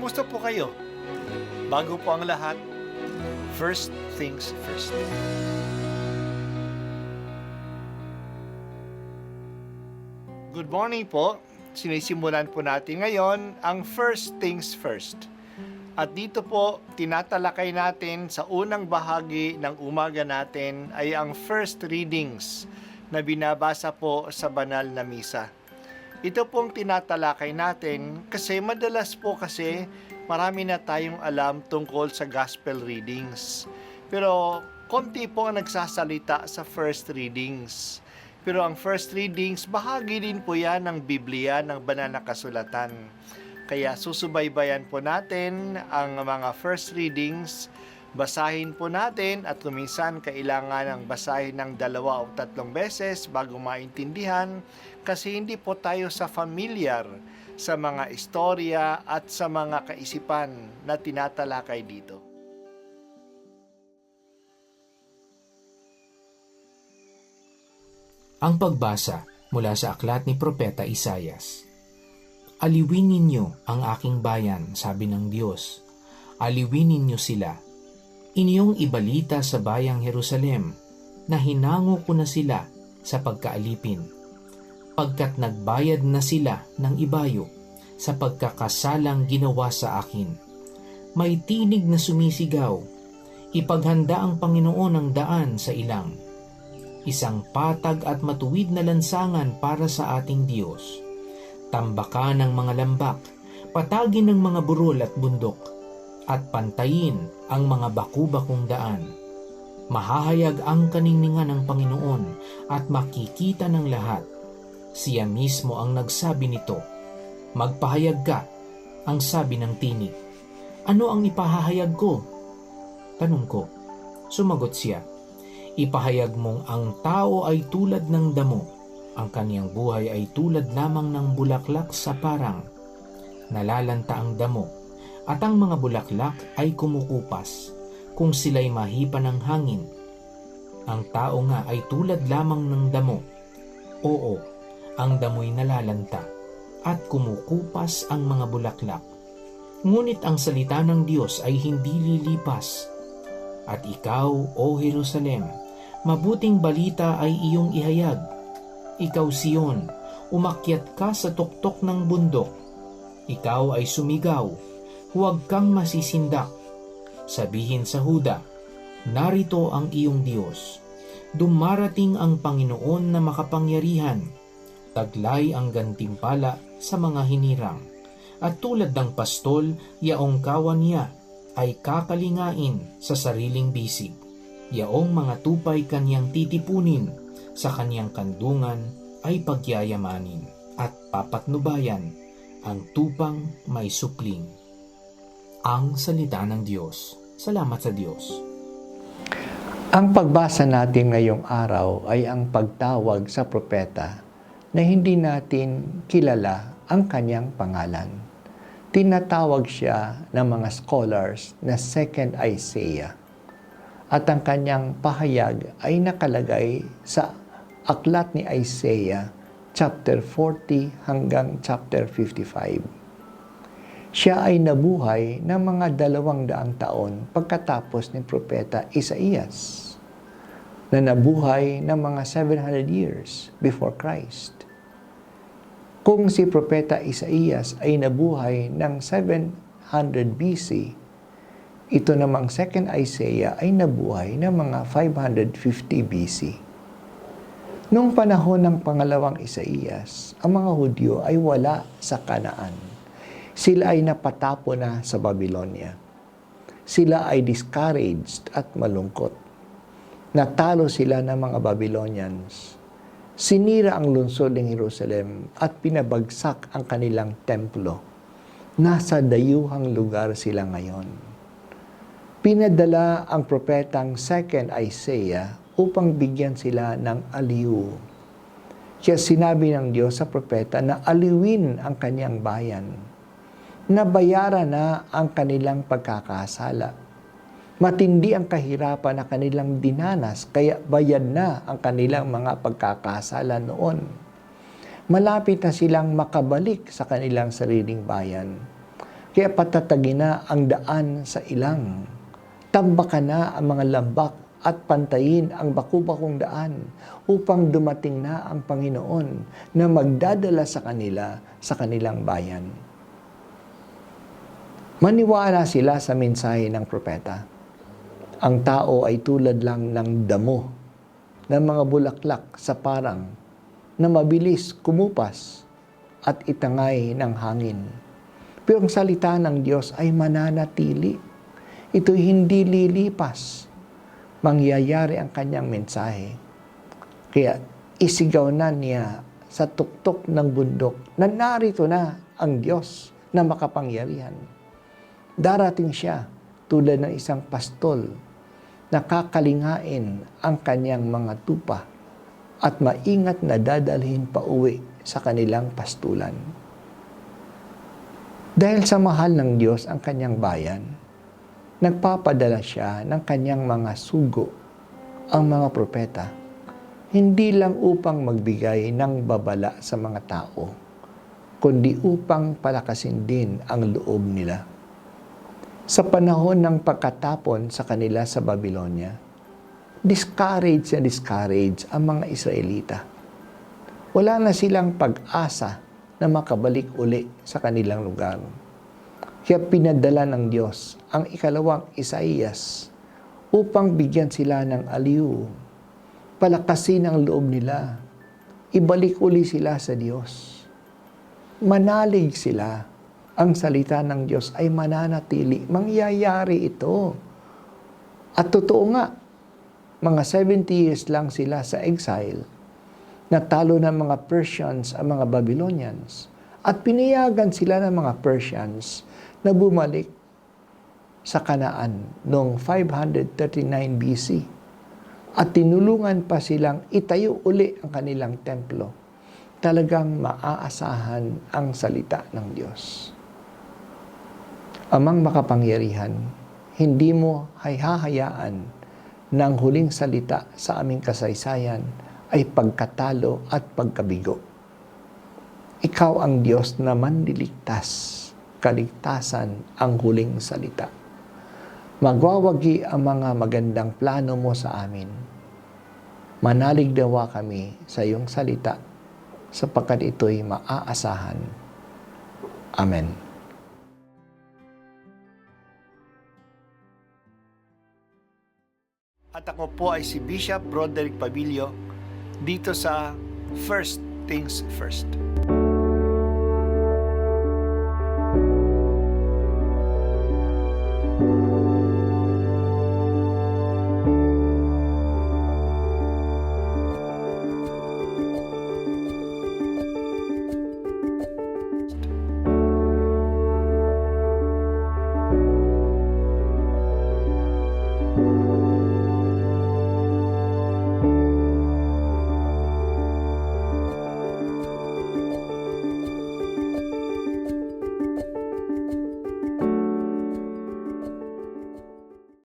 Kumusta po kayo? Bago po ang lahat, first things first. Good morning po. Sinisimulan po natin ngayon ang first things first. At dito po, tinatalakay natin sa unang bahagi ng umaga natin ay ang first readings na binabasa po sa banal na misa. Ito pong tinatalakay natin kasi madalas po kasi marami na tayong alam tungkol sa gospel readings. Pero konti po ang nagsasalita sa first readings. Pero ang first readings, bahagi din po yan ng Biblia, ng banal na kasulatan. Kaya susubaybayan po natin ang mga first readings, basahin po natin at kuminsan kailangan ng basahin ng 2 o 3 beses bago maintindihan kasi hindi po tayo familiar sa mga istorya at sa mga kaisipan na tinatalakay dito. Ang pagbasa mula sa aklat ni Propeta Isaias. Aliwin ninyo ang aking bayan, sabi ng Diyos. Aliwin ninyo sila. Inyong ibalita sa bayang Jerusalem na hinango ko na sila sa pagkaalipin, pagkat nagbayad na sila ng ibayo sa pagkakasalang ginawa sa akin. May tinig na sumisigaw, ipaghanda ang Panginoon ang daan sa ilang. Isang patag at matuwid na lansangan para sa ating Diyos. Tambakan ng mga lambak, patagin ng mga burol at bundok, at pantayin ang mga baku-bakong daan. Mahahayag ang kaningningan ng Panginoon at makikita ng lahat. Siya mismo ang nagsabi nito. Magpahayag ka, ang sabi ng tinig. Ano ang ipahahayag ko? Tanong ko. Sumagot siya. Ipahayag mong ang tao ay tulad ng damo. Ang kaniyang buhay ay tulad lamang ng bulaklak sa parang. Nalalanta ang damo, at ang mga bulaklak ay kumukupas kung sila'y mahipa ng hangin. Ang tao nga ay tulad lamang ng damo. Oo, ang damo'y nalalanta, at kumukupas ang mga bulaklak. Ngunit ang salita ng Diyos ay hindi lilipas. At ikaw, O Jerusalem, mabuting balita ay iyong ihayag. Ikaw, Sion, umakyat ka sa tuktok ng bundok. Ikaw ay sumigaw, huwag kang masisindak. Sabihin sa Huda, narito ang iyong Diyos. Dumarating ang Panginoon na makapangyarihan. Taglay ang gantimpala sa mga hinirang. At tulad ng pastol, yaong kawan niya ay kakalingain sa sariling bisig. Yaong mga tupay kanyang titipunin, sa kanyang kandungan ay pagyayamanin at papatnubayan ang tupang may supling. Ang salita ng Diyos. Salamat sa Diyos. Ang pagbasa natin ngayong araw ay ang pagtawag sa propeta na hindi natin kilala ang kanyang pangalan. Tinatawag siya ng mga scholars na Second Isaiah. At ang kanyang pahayag ay nakalagay sa aklat ni Isaiah, chapter 40 hanggang chapter 55. Siya ay nabuhay ng mga 200 taon pagkatapos ni Propeta Isaias, na nabuhay ng mga 700 years before Christ. Kung si Propeta Isaias ay nabuhay ng 700 BC, ito namang second Isaiah ay nabuhay ng mga 550 BC. Noong panahon ng pangalawang Isaías, ang mga Hudyo ay wala sa Kanaan. Sila ay napatapo na sa Babylonia. Sila ay discouraged at malungkot. Natalo sila ng mga Babylonians. Sinira ang lungsod ng Jerusalem at pinabagsak ang kanilang templo. Nasa dayuhang lugar sila ngayon. Pinadala ang propetang second Isaiah upang bigyan sila ng aliw. Kaya sinabi ng Diyos sa propeta na aliwin ang kanyang bayan. Nabayaran na ang kanilang pagkakasala. Matindi ang kahirapan na kanilang dinanas, kaya bayad na ang kanilang mga pagkakasala noon. Malapit na silang makabalik sa kanilang sariling bayan. Kaya patatagin na ang daan sa ilang. Tambakan na ang mga lambak at pantayin ang baku-bakong daan upang dumating na ang Panginoon na magdadala sa kanila sa kanilang bayan. Maniwala sila sa mensahe ng propeta. Ang tao ay tulad lang ng damo ng mga bulaklak sa parang na mabilis kumupas at itangay ng hangin. Pero ang salita ng Diyos ay mananatili. Ito'y hindi lilipas. Mangyayari ang kanyang mensahe. Kaya isigaw na niya sa tuktok ng bundok na narito na ang Diyos na makapangyarihan. Darating siya tulad ng isang pastol na kakalingain ang kanyang mga tupa at maingat na dadalhin pa uwi sa kanilang pastulan. Dahil sa mahal ng Diyos ang kanyang bayan, nagpapadala siya ng kanyang mga sugo, ang mga propeta, hindi lang upang magbigay ng babala sa mga tao, kundi upang palakasin din ang loob nila. Sa panahon ng pagkatapon sa kanila sa Babylonia, discourage ang mga Israelita. Wala na silang pag-asa na makabalik uli sa kanilang lugar. Kaya pinadala ng Diyos ang ikalawang Isaías upang bigyan sila ng aliw, palakasin ang loob nila, ibalik uli sila sa Diyos. Manalig sila. Ang salita ng Diyos ay mananatili. Mangyayari ito. At totoo nga, mga 70 years lang sila sa exile. Natalo ng mga Persians ang mga Babylonians. At pinayagan sila ng mga Persians na bumalik sa Kanaan noong 539 BC. At tinulungan pa silang itayo uli ang kanilang templo. Talagang maaasahan ang salita ng Diyos. Amang makapangyarihan, hindi mo ay hahayaan na ang huling salita sa aming kasaysayan ay pagkatalo at pagkabigo. Ikaw ang Diyos na manliligtas, kaligtasan ang huling salita. Magwawagi ang mga magandang plano mo sa amin. Manalig dawa kami sa iyong salita sapagkat ito'y maaasahan. Amen. At ako po ay si Bishop Broderick Pabilio dito sa First Things First.